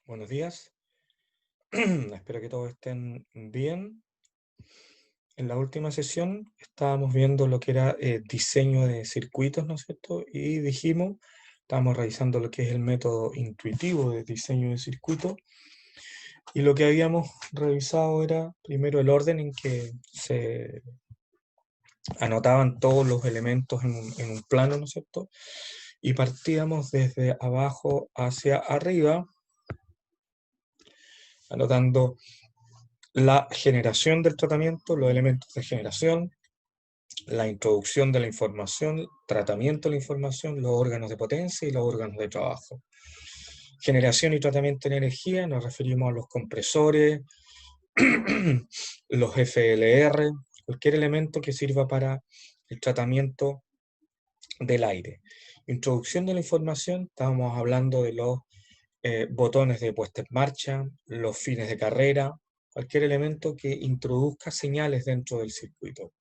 Buenos días. Espero que todos estén bien. En la última sesión estábamos viendo lo que era diseño de circuitos, ¿no es cierto? Y dijimos, estábamos revisando lo que es el método intuitivo de diseño de circuitos. Y lo que habíamos revisado era primero el orden en que se anotaban todos los elementos en un plano, ¿no es cierto? Y partíamos desde abajo hacia arriba, anotando la generación del tratamiento, los elementos de generación, la introducción de la información, tratamiento de la información, los órganos de potencia y los órganos de trabajo. Generación y tratamiento de energía, nos referimos a los compresores, los FLR, cualquier elemento que sirva para el tratamiento del aire. Introducción de la información, estábamos hablando de los botones de puesta en marcha, los fines de carrera, cualquier elemento que introduzca señales dentro del circuito.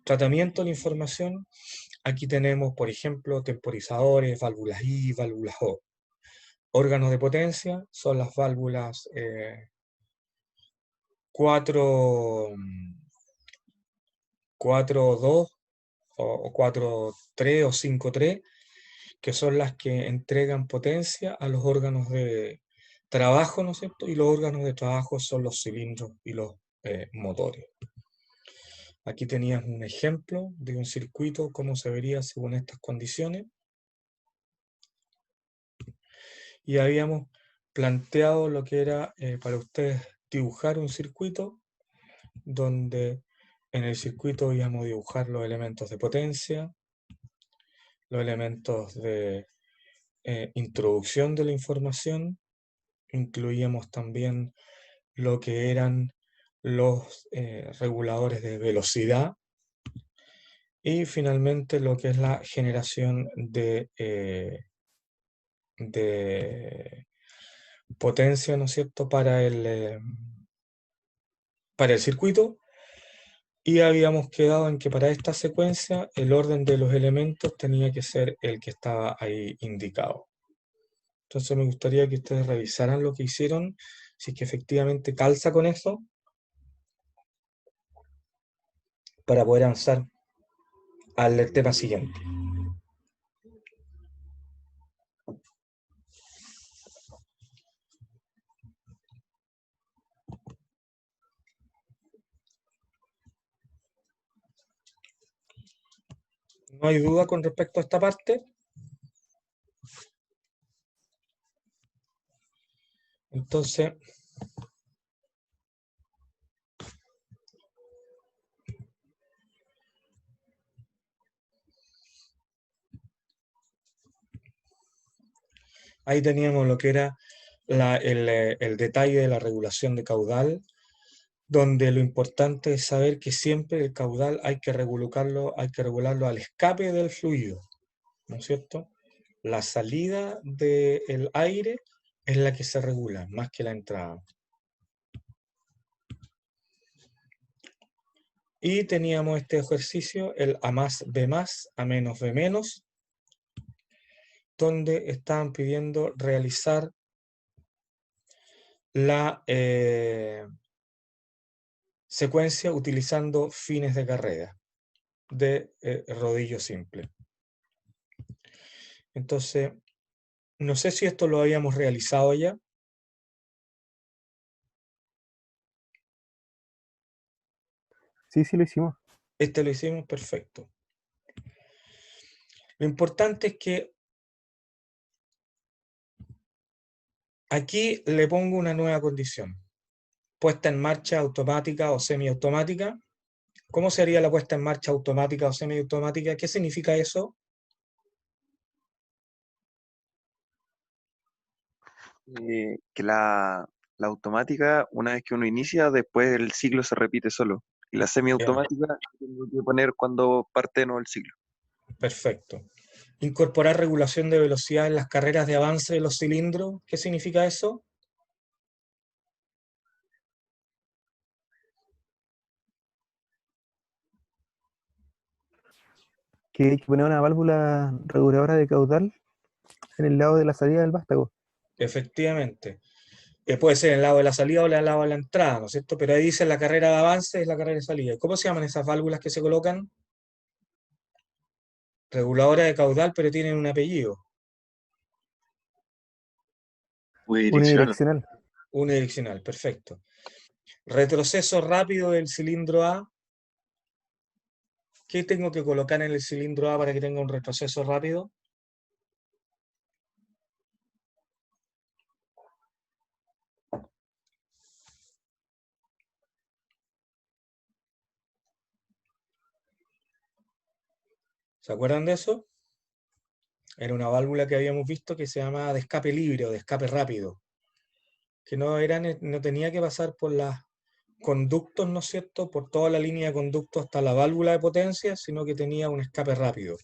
Tratamiento de la información, aquí tenemos, por ejemplo, temporizadores, válvulas I, válvulas O. Órganos de potencia son las válvulas 4.2 o 4.3 o 5.3, que son las que entregan potencia a los órganos de trabajo, ¿no es cierto? Y los órganos de trabajo son los cilindros y los motores. Aquí tenías un ejemplo de un circuito, cómo se vería según estas condiciones. Y habíamos planteado lo que era para ustedes dibujar un circuito, donde en el circuito íbamos a dibujar los elementos de potencia, los elementos de introducción de la información, incluíamos también lo que eran los reguladores de velocidad y finalmente lo que es la generación de potencia, ¿no es cierto?, para el circuito, y habíamos quedado en que para esta secuencia el orden de los elementos tenía que ser el que estaba ahí indicado. Entonces me gustaría que ustedes revisaran lo que hicieron, si es que efectivamente calza con eso, para poder avanzar al tema siguiente. ¿No hay duda con respecto a esta parte? Entonces, ahí teníamos lo que era el detalle de la regulación de caudal, donde lo importante es saber que siempre el caudal hay que regularlo al escape del fluido, ¿no es cierto? La salida del aire es la que se regula, más que la entrada. Y teníamos este ejercicio, el A más B más, A menos B menos, donde estaban pidiendo realizar la secuencia utilizando fines de carrera de rodillo simple. Entonces, no sé si esto lo habíamos realizado ya. Sí, sí lo hicimos. Este lo hicimos perfecto. Lo importante es que aquí le pongo una nueva condición. Puesta en marcha automática o semiautomática. ¿Cómo sería la puesta en marcha automática o semiautomática? ¿Qué significa eso? Que la automática, una vez que uno inicia, después el ciclo se repite solo. Y la Bien, semiautomática, tengo que poner cuando parte de nuevo el ciclo. perfecto. Incorporar regulación de velocidad en las carreras de avance de los cilindros. ¿Qué significa eso? Que hay que poner una válvula reguladora de caudal en el lado de la salida del vástago. Efectivamente. Puede ser en el lado de la salida o en el lado de la entrada, ¿no es cierto? Pero ahí dice la carrera de avance es la carrera de salida. ¿Cómo se llaman esas válvulas que se colocan? Reguladora de caudal, pero tienen un apellido. Unidireccional. unidireccional. Unidireccional, perfecto. Retroceso rápido del cilindro A. ¿Qué tengo que colocar en el cilindro A para que tenga un retroceso rápido? ¿Se acuerdan de eso? Era una válvula que habíamos visto que se llama de escape libre o de escape rápido, que no tenía que pasar por los conductos, ¿no es cierto?, por toda la línea de conducto hasta la válvula de potencia, sino que tenía un escape rápido.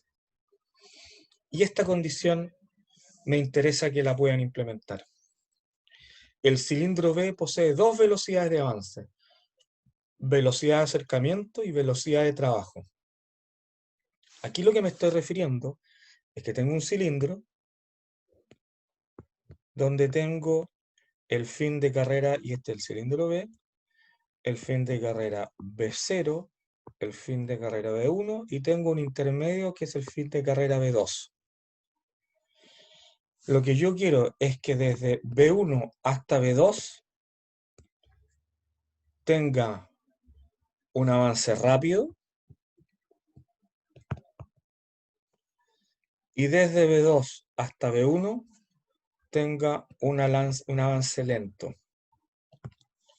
Y esta condición me interesa que la puedan implementar. El cilindro B posee dos velocidades de avance, velocidad de acercamiento y velocidad de trabajo. Aquí lo que me estoy refiriendo es que tengo un cilindro donde tengo el fin de carrera, y este es el cilindro B, el fin de carrera B0, el fin de carrera B1, y tengo un intermedio que es el fin de carrera B2. Lo que yo quiero es que desde B1 hasta B2 tenga un avance rápido, y desde B2 hasta B1 tenga un avance lento.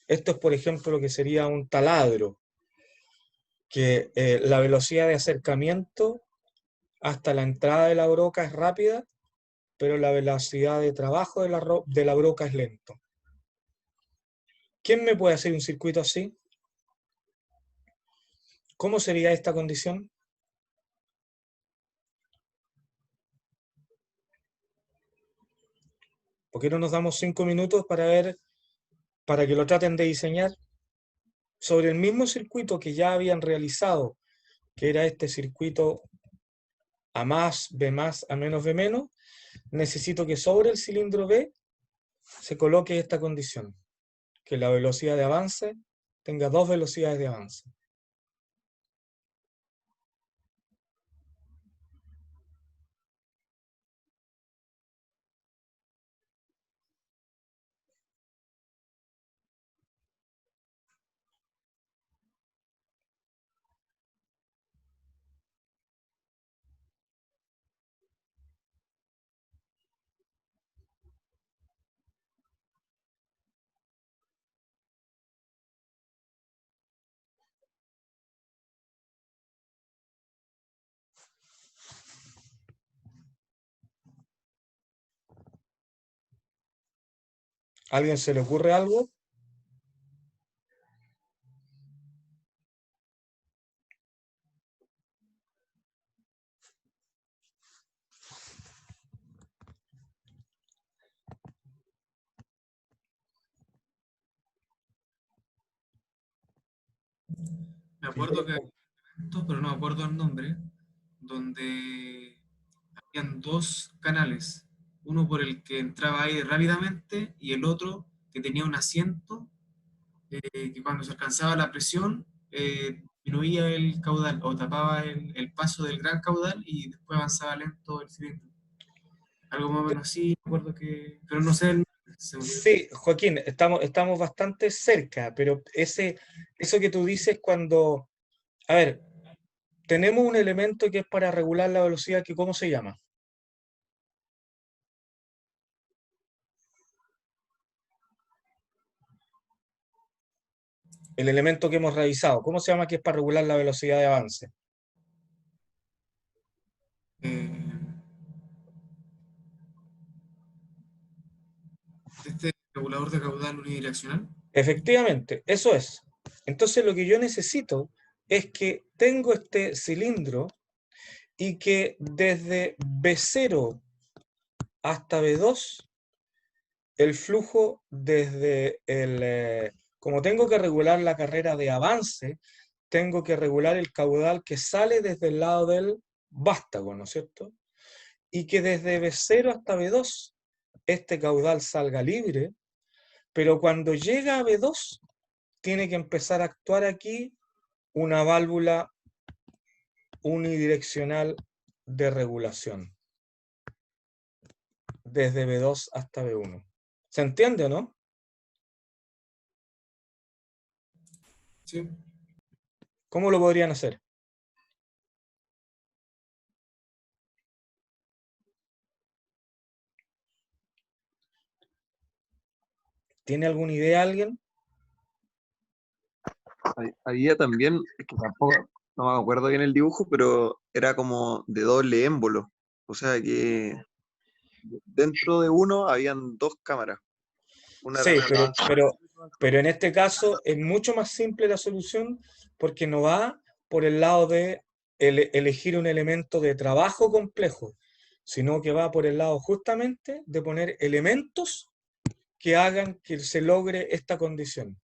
Esto es, por ejemplo, lo que sería un taladro, que la velocidad de acercamiento hasta la entrada de la broca es rápida, pero la velocidad de trabajo de la broca es lento. ¿Quién me puede hacer un circuito así? ¿Cómo sería esta condición? ¿Por qué no nos damos 5 minutos para que lo traten de diseñar sobre el mismo circuito que ya habían realizado, que era este circuito A más, B más, A menos, B menos? Necesito que sobre el cilindro B se coloque esta condición, que la velocidad de avance tenga dos velocidades de avance. ¿A alguien se le ocurre algo? Me acuerdo que había eventos, pero no me acuerdo el nombre, donde habían dos canales, uno por el que entraba aire rápidamente y el otro que tenía un asiento que cuando se alcanzaba la presión disminuía el caudal o tapaba el paso del gran caudal y después avanzaba lento el cilindro. Algo más o menos así, me acuerdo que, pero no sé el nombre, se me olvidó. Sí, Joaquín, estamos bastante cerca, pero eso que tú dices cuando, a ver, tenemos un elemento que es para regular la velocidad, que ¿cómo se llama? El elemento que hemos revisado, ¿cómo se llama que es para regular la velocidad de avance? Eh, este regulador de caudal unidireccional. Efectivamente, eso es. Entonces lo que yo necesito es que tengo este cilindro y que desde B0 hasta B2 el flujo como tengo que regular la carrera de avance, tengo que regular el caudal que sale desde el lado del vástago, ¿no es cierto? Y que desde B0 hasta B2 este caudal salga libre, Pero cuando llega a B2, tiene que empezar a actuar aquí una válvula unidireccional de regulación, desde B2 hasta B1. ¿Se entiende o no? Sí. ¿Cómo lo podrían hacer? ¿Tiene alguna idea alguien? Había también, es que tampoco, no me acuerdo bien el dibujo, pero era como de doble émbolo. O sea que dentro de uno habían dos cámaras. Una Sí, era pero en este caso es mucho más simple la solución porque no va por el lado de elegir un elemento de trabajo complejo, sino que va por el lado justamente de poner elementos que hagan que se logre esta condición.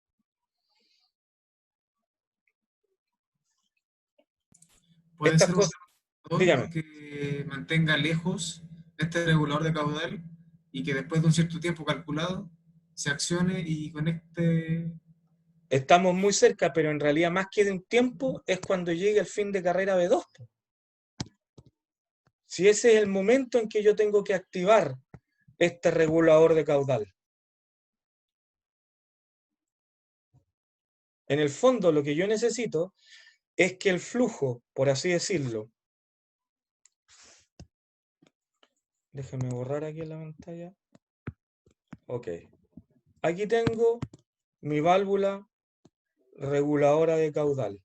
Puede Estas ser un cosas, regulador dígame, que mantenga lejos este regulador de caudal y que después de un cierto tiempo calculado se accione y conecte. estamos muy cerca, pero en realidad más que de un tiempo es cuando llegue el fin de carrera B2. Si ese es el momento en que yo tengo que activar este regulador de caudal. En el fondo, lo que yo necesito es que el flujo, por así decirlo, déjenme borrar aquí en la pantalla. Ok. Aquí tengo mi válvula reguladora de caudal.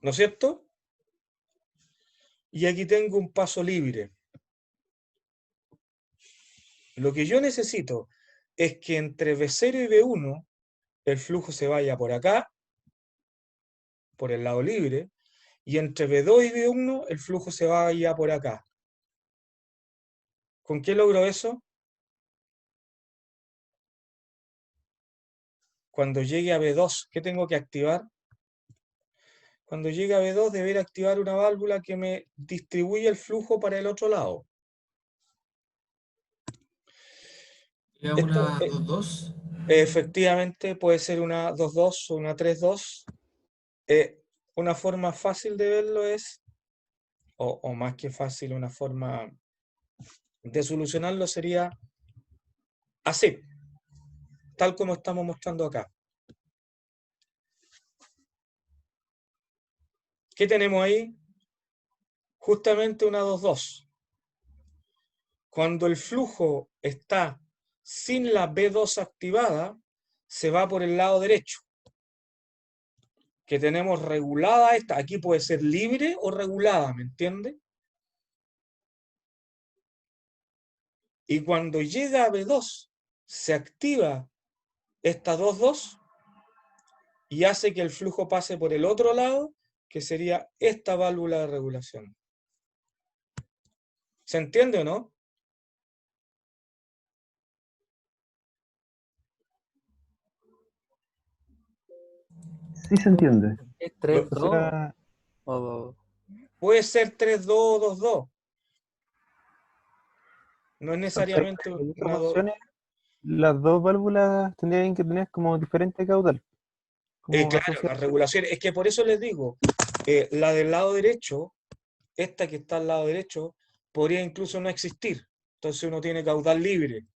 ¿No es cierto? Y aquí tengo un paso libre. Lo que yo necesito es que entre B0 y B1 el flujo se vaya por acá, por el lado libre, y entre B2 y B1 el flujo se vaya por acá. ¿Con qué logro eso? Cuando llegue a B2, ¿qué tengo que activar? Cuando llegue a B2 debería activar una válvula que me distribuya el flujo para el otro lado. ¿Es Esto una 2-2? efectivamente puede ser una 2-2 o una 3-2. Una forma fácil de verlo es, o más que fácil, una forma de solucionarlo sería así, tal como estamos mostrando acá. ¿Qué tenemos ahí? Justamente una 2-2. Cuando el flujo está sin la B2 activada, se va por el lado derecho. Que tenemos regulada esta. Aquí puede ser libre o regulada, ¿me entiende? Y cuando llega a B2, se activa esta 2-2 y hace que el flujo pase por el otro lado, que sería esta válvula de regulación. ¿Se entiende o no? Sí se entiende. ¿Es Lo- 3-2 O sea, o Puede ser 3-2 o 2-2. No es o sea, necesariamente para que esto una 2. funcione, las dos válvulas tendrían que tener como diferente caudal, como Claro, la asociadas. regulación. Es que por eso les digo, la del lado derecho, esta que está al lado derecho, podría incluso no existir. Entonces uno tiene caudal libre.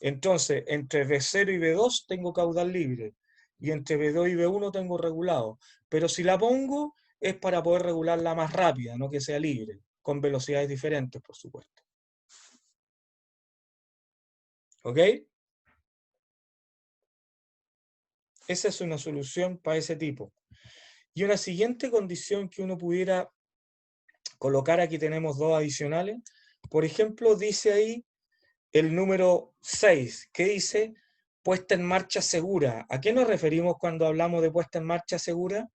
Entonces, entre B0 y B2 tengo caudal libre. Y entre B2 y B1 tengo regulado. Pero si la pongo es para poder regularla más rápida, no que sea libre, con velocidades diferentes, por supuesto. ¿Ok? Esa es una solución para ese tipo. Y una siguiente condición que uno pudiera colocar, aquí tenemos dos adicionales. Por ejemplo, dice ahí el número 6, que dice puesta en marcha segura. ¿A qué nos referimos cuando hablamos de puesta en marcha segura?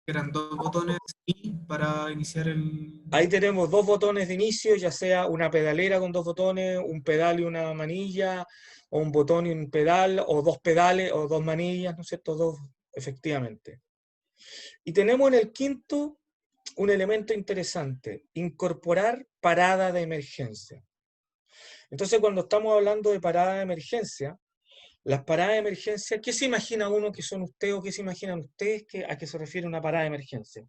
Eran dos botones y para iniciar el. Ahí tenemos dos botones de inicio, ya sea una pedalera con dos botones, un pedal y una manilla, o un botón y un pedal, o dos pedales, o dos manillas, ¿no es cierto? Dos, efectivamente. Y tenemos en el quinto un elemento interesante, incorporar parada de emergencia. Entonces, cuando estamos hablando de parada de emergencia, las paradas de emergencia, ¿qué se imagina uno que son ustedes o qué se imaginan ustedes a qué se refiere una parada de emergencia?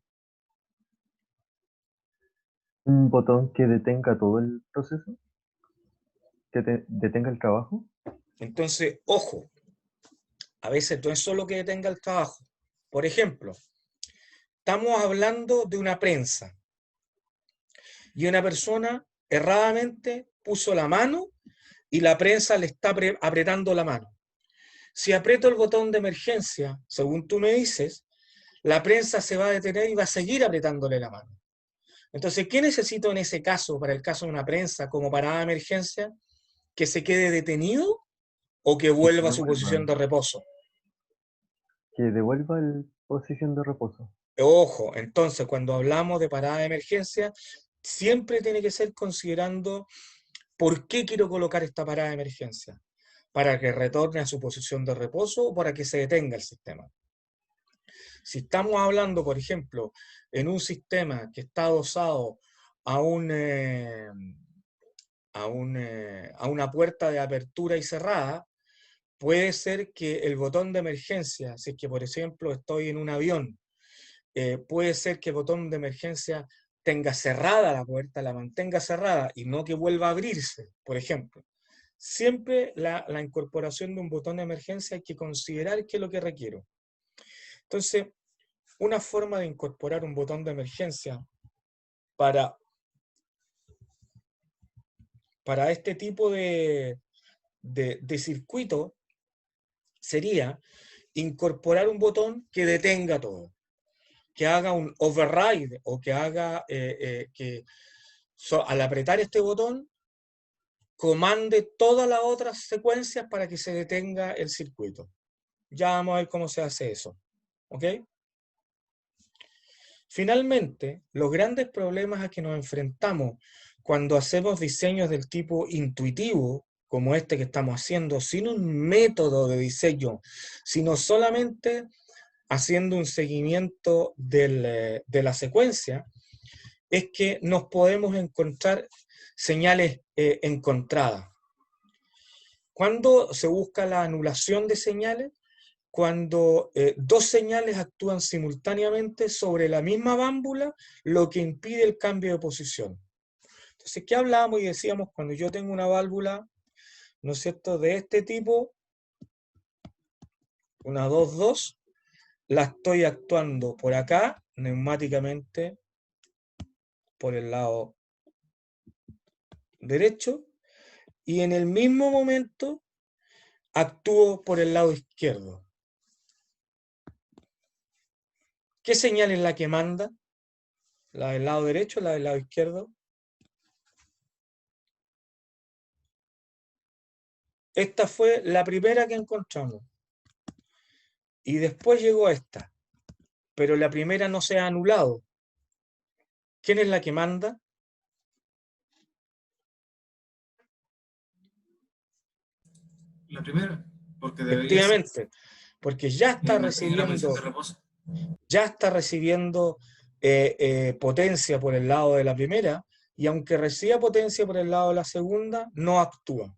Un botón que detenga todo el proceso, detenga el trabajo. Entonces, ojo, a veces no es solo que detenga el trabajo. Por ejemplo, estamos hablando de una prensa y una persona erradamente puso la mano y la prensa le está apretando la mano. Si aprieto el botón de emergencia, según tú me dices, la prensa se va a detener y va a seguir apretándole la mano. Entonces, ¿qué necesito en ese caso, para el caso de una prensa, como parada de emergencia? ¿Que se quede detenido o que vuelva a su posición de reposo? Que devuelva la posición de reposo. Ojo, entonces, cuando hablamos de parada de emergencia, siempre tiene que ser considerando por qué quiero colocar esta parada de emergencia. ¿Para que retorne a su posición de reposo o para que se detenga el sistema? Si estamos hablando, por ejemplo, en un sistema que está adosado a una puerta de apertura y cerrada, puede ser que el botón de emergencia, si es que por ejemplo estoy en un avión, puede ser que el botón de emergencia tenga cerrada la puerta, la mantenga cerrada y no que vuelva a abrirse, por ejemplo. Siempre la incorporación de un botón de emergencia hay que considerar qué es lo que requiero. Entonces, una forma de incorporar un botón de emergencia para este tipo de circuito sería incorporar un botón que detenga todo, que haga un override o que haga que al apretar este botón comande todas las otras secuencias para que se detenga el circuito. Ya vamos a ver cómo se hace eso. ¿Ok? Finalmente, los grandes problemas a que nos enfrentamos cuando hacemos diseños del tipo intuitivo, como este que estamos haciendo, sin un método de diseño, sino solamente haciendo un seguimiento de la secuencia, es que nos podemos encontrar señales encontradas. ¿Cuándo se busca la anulación de señales? Cuando dos señales actúan simultáneamente sobre la misma válvula, lo que impide el cambio de posición. Entonces, ¿qué hablábamos y decíamos cuando yo tengo una válvula, ¿no es cierto?, de este tipo, una 2-2, la estoy actuando por acá, neumáticamente, por el lado derecho, y en el mismo momento actúo por el lado izquierdo. ¿Qué señal es la que manda? ¿La del lado derecho o la del lado izquierdo? Esta fue la primera que encontramos. Y después llegó esta. Pero la primera no se ha anulado. ¿Quién es la que manda? La primera, porque debería ser Efectivamente, porque ya está mantener la posición de recibiendo, reposo. potencia por el lado de la primera, y aunque reciba potencia por el lado de la segunda, no actúa.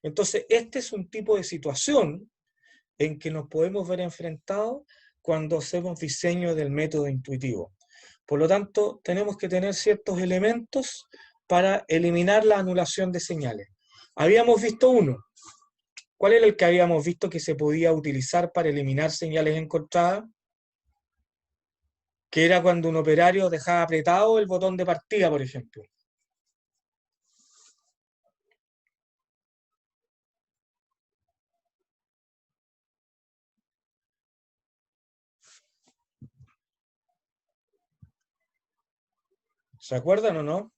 Entonces, este es un tipo de situación en que nos podemos ver enfrentados cuando hacemos diseño del método intuitivo. Por lo tanto, tenemos que tener ciertos elementos para eliminar la anulación de señales. Habíamos visto uno. ¿Cuál era el que habíamos visto que se podía utilizar para eliminar señales encontradas? Que era cuando un operario dejaba apretado el botón de partida, por ejemplo. ¿Se acuerdan o no?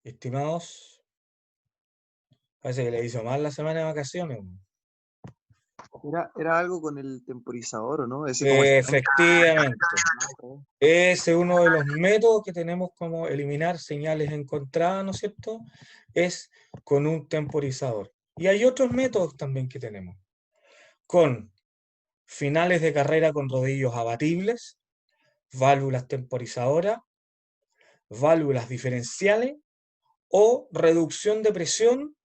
Estimados, parece que le hizo mal la semana de vacaciones. Era algo con el temporizador, ¿o no? Ese como el Efectivamente. Ese es uno de los métodos que tenemos como eliminar señales encontradas, ¿no es cierto? Es con un temporizador. Y hay otros métodos también que tenemos, con finales de carrera con rodillos abatibles, válvulas temporizadoras, válvulas diferenciales o reducción de presión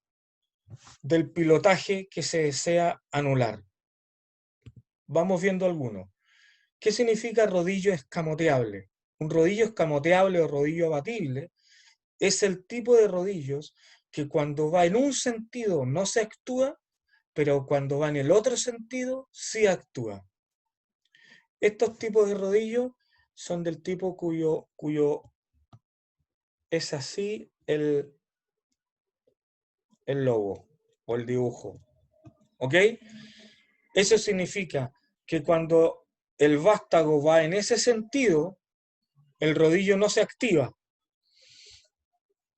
del pilotaje que se desea anular. Vamos viendo algunos. ¿Qué significa rodillo escamoteable? Un rodillo escamoteable o rodillo abatible es el tipo de rodillos que cuando va en un sentido no se actúa, pero cuando va en el otro sentido sí actúa. Estos tipos de rodillos son del tipo cuyo es así el logo o el dibujo. ¿Ok? Eso significa que cuando el vástago va en ese sentido, el rodillo no se activa.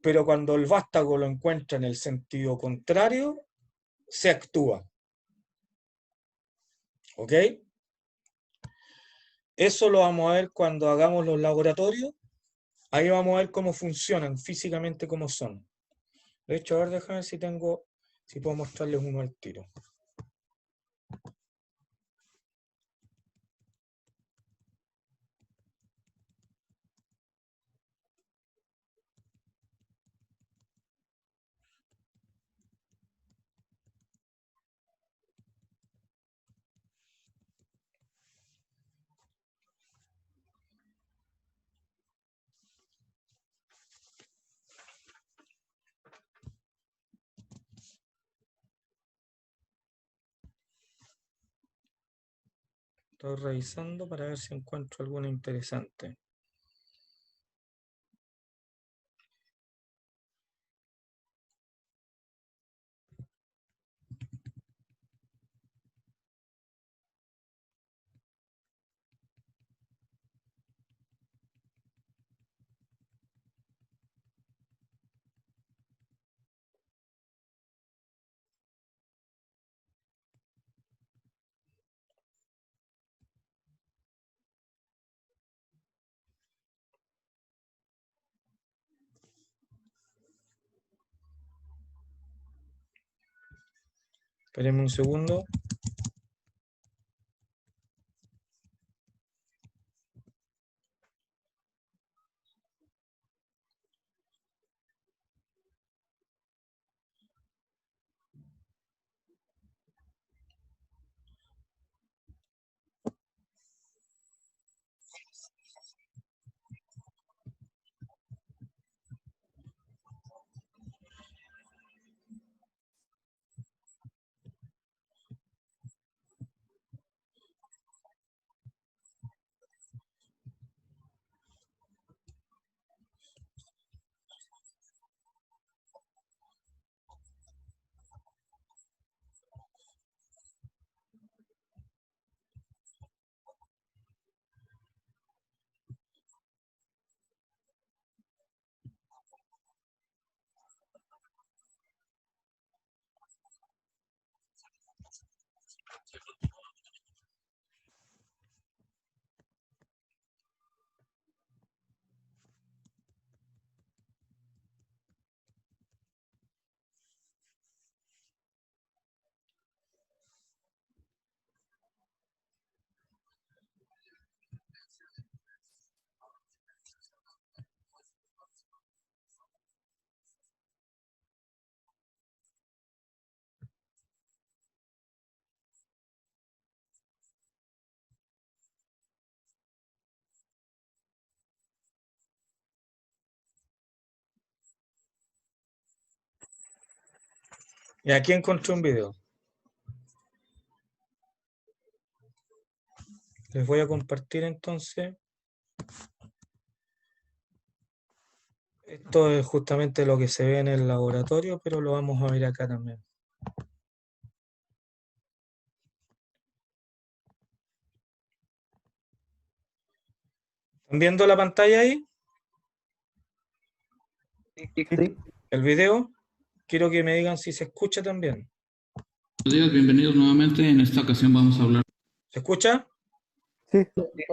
Pero cuando el vástago lo encuentra en el sentido contrario, se actúa. ¿Ok? Eso lo vamos a ver cuando hagamos los laboratorios. Ahí vamos a ver cómo funcionan físicamente, cómo son. De hecho, a ver, déjame ver si puedo mostrarles uno al tiro. Estoy revisando para ver si encuentro alguna interesante. Espérenme un segundo. Y aquí encontré un video. Les voy a compartir entonces. Esto es justamente lo que se ve en el laboratorio, pero lo vamos a ver acá también. ¿Están viendo la pantalla ahí? Sí. ¿El video? Quiero que me digan si se escucha también. Buenos días, bienvenidos nuevamente. En esta ocasión vamos a hablar ¿Se escucha? Sí.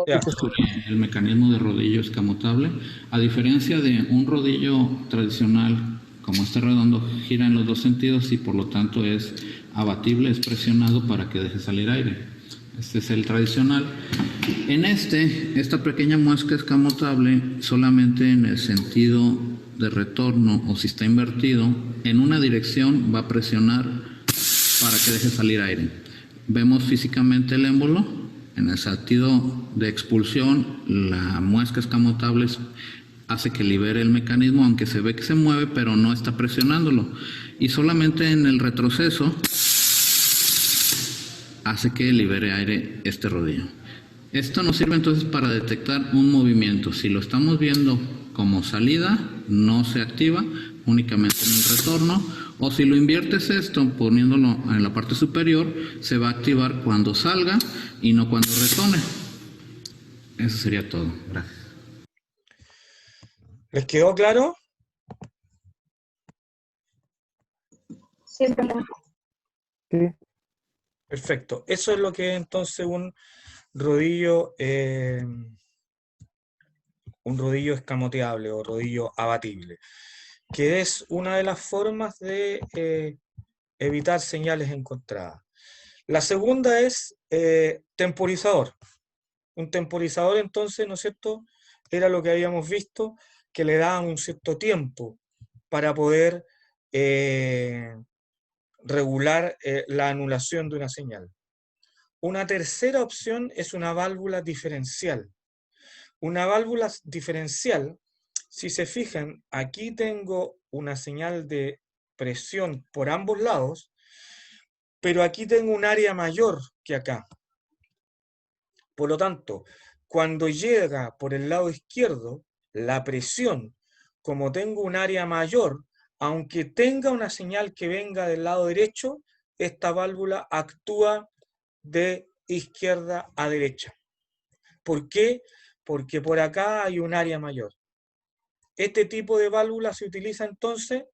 Ya. sobre el mecanismo de rodillo escamotable. A diferencia de un rodillo tradicional como este redondo gira en los dos sentidos y por lo tanto es abatible, es presionado para que deje salir aire. Este es el tradicional. En esta pequeña muesca escamotable solamente en el sentido de retorno, o si está invertido, en una dirección va a presionar para que deje salir aire. Vemos físicamente el émbolo. En el sentido de expulsión, la muesca escamotable hace que libere el mecanismo, aunque se ve que se mueve, pero no está presionándolo. Y solamente en el retroceso hace que libere aire este rodillo. Esto nos sirve entonces para detectar un movimiento. Si lo estamos viendo como salida, no se activa, únicamente en el retorno. O si lo inviertes esto, poniéndolo en la parte superior, se va a activar cuando salga y no cuando retorne. Eso sería todo. Gracias. ¿Les quedó claro? Sí, profe. Sí. Perfecto. Eso es lo que es entonces un rodillo escamoteable o rodillo abatible, que es una de las formas de evitar señales encontradas. La segunda es temporizador. Un temporizador, entonces, ¿no es cierto?, era lo que habíamos visto, que le daban un cierto tiempo para poder regular la anulación de una señal. Una tercera opción es una válvula diferencial. Una válvula diferencial, si se fijan, aquí tengo una señal de presión por ambos lados, pero aquí tengo un área mayor que acá. Por lo tanto, cuando llega por el lado izquierdo, la presión, como tengo un área mayor, aunque tenga una señal que venga del lado derecho, esta válvula actúa de izquierda a derecha. ¿Por qué? Porque por acá hay un área mayor. Este tipo de válvula se utiliza entonces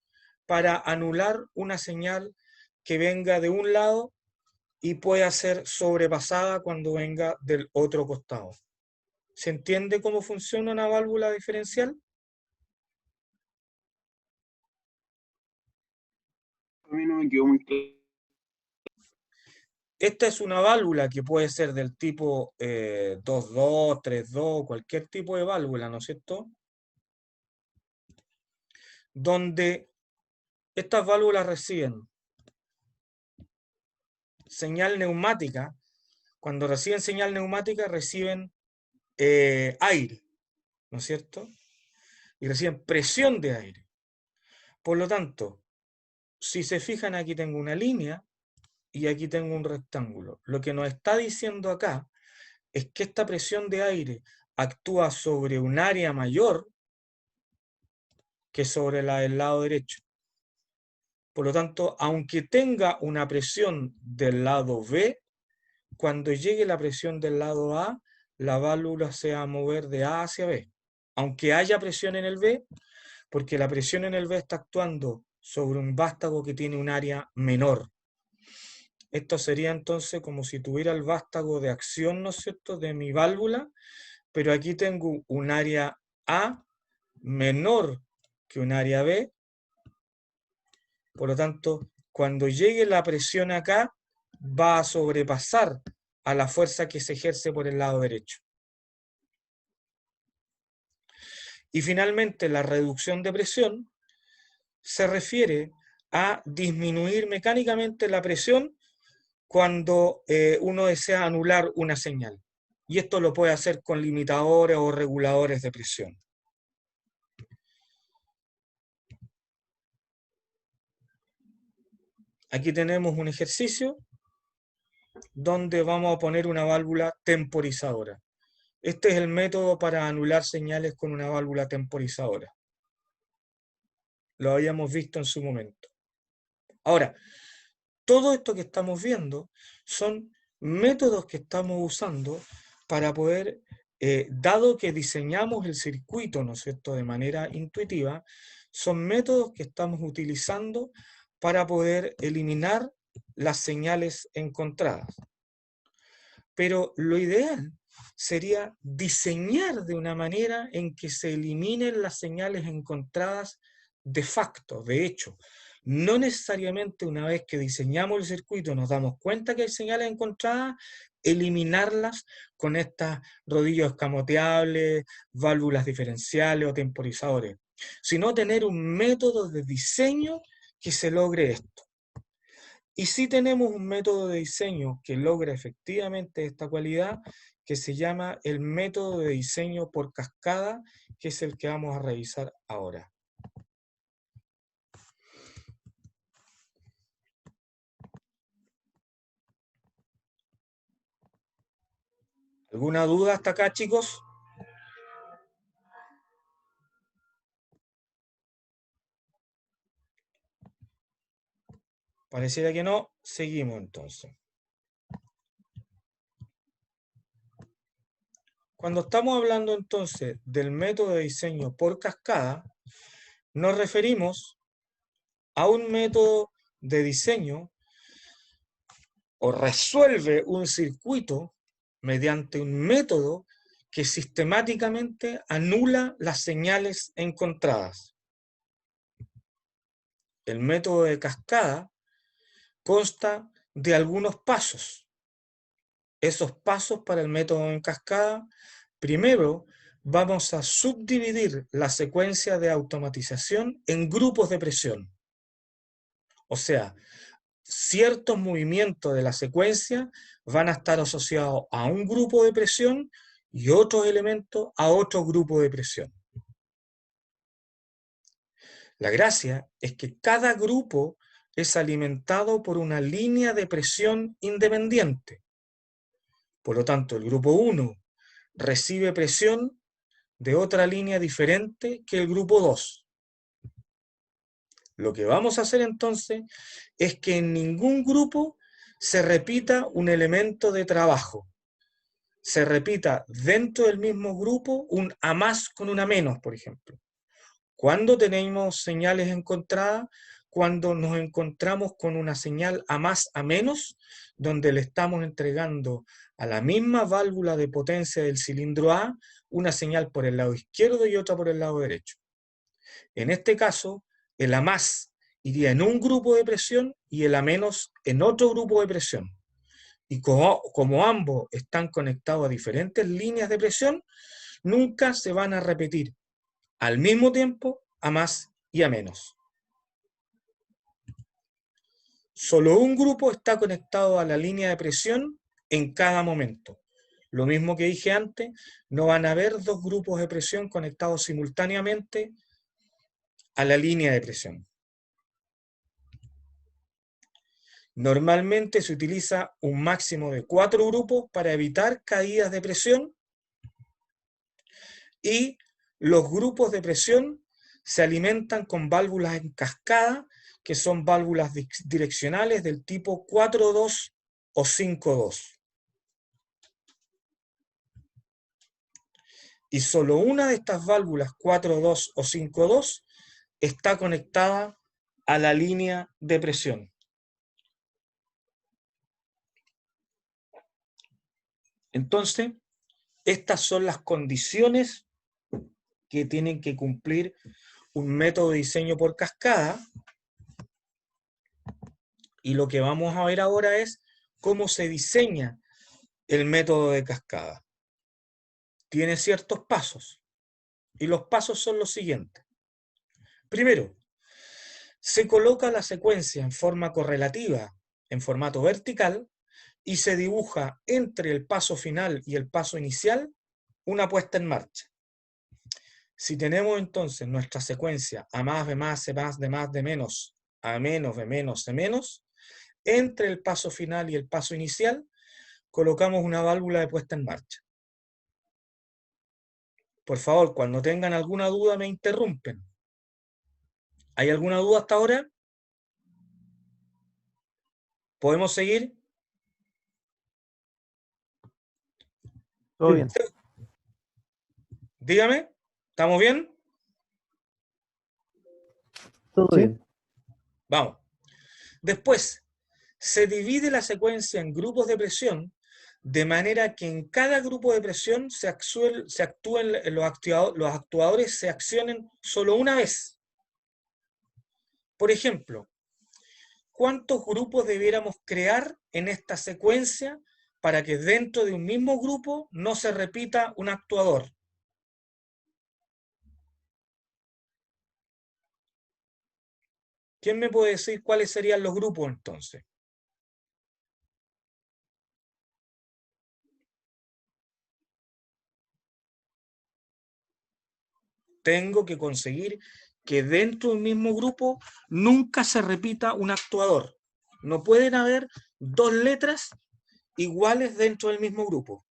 para anular una señal que venga de un lado y pueda ser sobrepasada cuando venga del otro costado. ¿Se entiende cómo funciona una válvula diferencial? A mí no me quedó muy claro. Esta es una válvula que puede ser del tipo 2.2, 3.2, cualquier tipo de válvula, ¿no es cierto? Donde estas válvulas reciben señal neumática. Cuando reciben señal neumática reciben aire, ¿no es cierto? Y reciben presión de aire. Por lo tanto, si se fijan, aquí tengo una línea y aquí tengo un rectángulo. Lo que nos está diciendo acá es que esta presión de aire actúa sobre un área mayor que sobre la del lado derecho. Por lo tanto, aunque tenga una presión del lado B, cuando llegue la presión del lado A, la válvula se va a mover de A hacia B. Aunque haya presión en el B, porque la presión en el B está actuando sobre un vástago que tiene un área menor. Esto sería entonces como si tuviera el vástago de acción, ¿no es cierto?, de mi válvula, pero aquí tengo un área A menor que un área B. Por lo tanto, cuando llegue la presión acá, va a sobrepasar a la fuerza que se ejerce por el lado derecho. Y finalmente, la reducción de presión se refiere a disminuir mecánicamente la presión cuando uno desea anular una señal. Y esto lo puede hacer con limitadores o reguladores de presión. Aquí tenemos un ejercicio donde vamos a poner una válvula temporizadora. Este es el método para anular señales con una válvula temporizadora. Lo habíamos visto en su momento. Ahora, todo esto que estamos viendo son métodos que estamos usando para poder, dado que diseñamos el circuito, ¿no es cierto?, de manera intuitiva, son métodos que estamos utilizando para poder eliminar las señales encontradas. Pero lo ideal sería diseñar de una manera en que se eliminen las señales encontradas de facto, de hecho. No necesariamente una vez que diseñamos el circuito nos damos cuenta que hay señales encontradas, eliminarlas con estas rodillos escamoteables, válvulas diferenciales o temporizadores, sino tener un método de diseño que se logre esto. Y sí tenemos un método de diseño que logra efectivamente esta cualidad, que se llama el método de diseño por cascada, que es el que vamos a revisar ahora. ¿Alguna duda hasta acá, chicos? Pareciera que no. Seguimos entonces. Cuando estamos hablando entonces del método de diseño por cascada, nos referimos a un método de diseño o resuelve un circuito mediante un método que sistemáticamente anula las señales encontradas. El método de cascada consta de algunos pasos. Esos pasos para el método en cascada, primero vamos a subdividir la secuencia de automatización en grupos de presión. O sea, ciertos movimientos de la secuencia van a estar asociados a un grupo de presión y otros elementos a otro grupo de presión. La gracia es que cada grupo es alimentado por una línea de presión independiente. Por lo tanto, el grupo 1 recibe presión de otra línea diferente que el grupo 2. Lo que vamos a hacer entonces es que en ningún grupo se repita un elemento de trabajo. Se repita dentro del mismo grupo un A más con un A menos, por ejemplo. ¿Cuándo tenemos señales encontradas? Cuando nos encontramos con una señal A más A menos, donde le estamos entregando a la misma válvula de potencia del cilindro A una señal por el lado izquierdo y otra por el lado derecho. En este caso, el A más iría en un grupo de presión y el A menos en otro grupo de presión. Y como ambos están conectados a diferentes líneas de presión, nunca se van a repetir al mismo tiempo A más y A menos. Solo un grupo está conectado a la línea de presión en cada momento. Lo mismo que dije antes, no van a haber dos grupos de presión conectados simultáneamente a la línea de presión. Normalmente se utiliza un máximo de 4 grupos para evitar caídas de presión, y los grupos de presión se alimentan con válvulas en cascada, que son válvulas direccionales del tipo 4-2 o 5-2. Y solo una de estas válvulas 4-2 o 5-2 está conectada a la línea de presión. Entonces, estas son las condiciones que tienen que cumplir un método de diseño por cascada. Y lo que vamos a ver ahora es cómo se diseña el método de cascada. Tiene ciertos pasos, y los pasos son los siguientes. Primero, se coloca la secuencia en forma correlativa, en formato vertical, y se dibuja entre el paso final y el paso inicial una puesta en marcha. Si tenemos entonces nuestra secuencia A más, B más, C más, D más, D menos, A menos, B menos, C menos, entre el paso final y el paso inicial colocamos una válvula de puesta en marcha. Por favor, cuando tengan alguna duda me interrumpen. ¿Hay alguna duda hasta ahora? ¿Podemos seguir? Todo bien. Dígame, ¿estamos bien? Todo Sí. bien. Vamos. Después, se divide la secuencia en grupos de presión, de manera que en cada grupo de presión los actuadores se accionen solo una vez. Por ejemplo, ¿cuántos grupos debiéramos crear en esta secuencia para que dentro de un mismo grupo no se repita un actuador? ¿Quién me puede decir cuáles serían los grupos entonces? Tengo que conseguir que dentro del mismo grupo nunca se repita un actuador. No pueden haber dos letras iguales dentro del mismo grupo.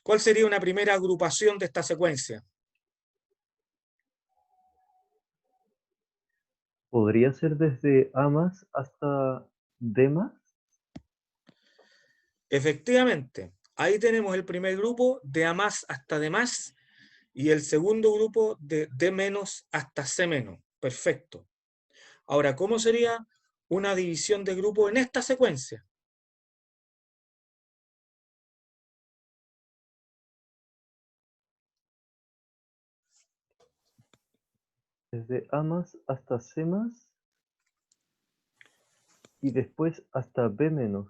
¿Cuál sería una primera agrupación de esta secuencia? ¿Podría ser desde A más hasta D más? Efectivamente, ahí tenemos el primer grupo de A más hasta D más y el segundo grupo de D menos hasta C menos. Perfecto. Ahora, ¿cómo sería una división de grupo en esta secuencia? Desde A más hasta C más y después hasta B menos.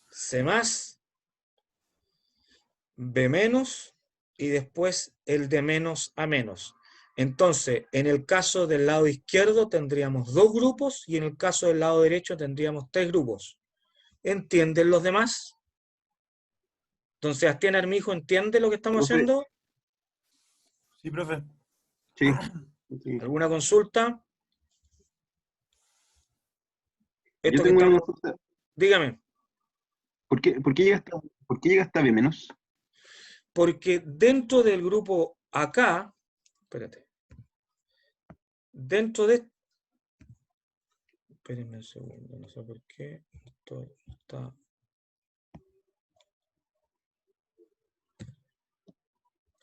C más, B menos y después el de menos a menos. Entonces, en el caso del lado izquierdo tendríamos dos grupos y en el caso del lado derecho tendríamos tres grupos. ¿Entienden los demás? Don Sebastián Armijo, ¿entiende lo que estamos Profe, haciendo? Sí, profe. sí. ¿Alguna consulta? Yo Esto que tengo una estamos... consulta. Dígame. ¿Por qué llega hasta B menos? Porque dentro del grupo acá, espérate, dentro de... Espérenme un segundo, no sé por qué esto está...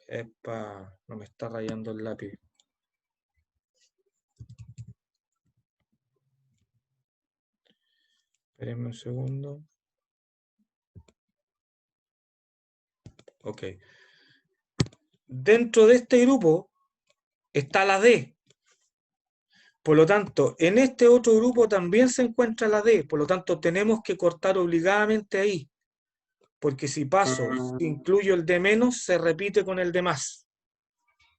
Epa, no me está rayando el lápiz. Espérenme un segundo. Ok. Dentro de este grupo está la D. Por lo tanto, en este otro grupo también se encuentra la D. Por lo tanto, tenemos que cortar obligadamente ahí. Porque si paso, incluyo el de menos, se repite con el de más.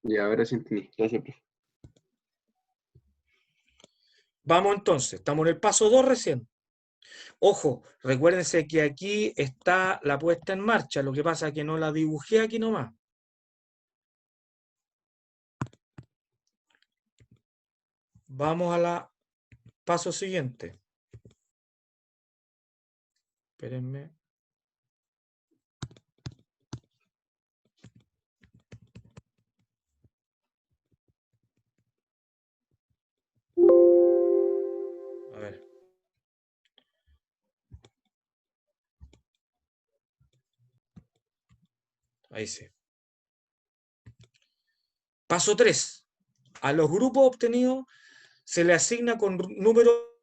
Ya, ahora sí entendí. Gracias, profe. Vamos entonces, estamos en el paso 2 recién. Ojo, recuérdense que aquí está la puesta en marcha, lo que pasa es que no la dibujé aquí nomás. Vamos a la paso siguiente. Espérenme. A ver. Ahí sí. Paso 3. A los grupos obtenidos se le asigna con número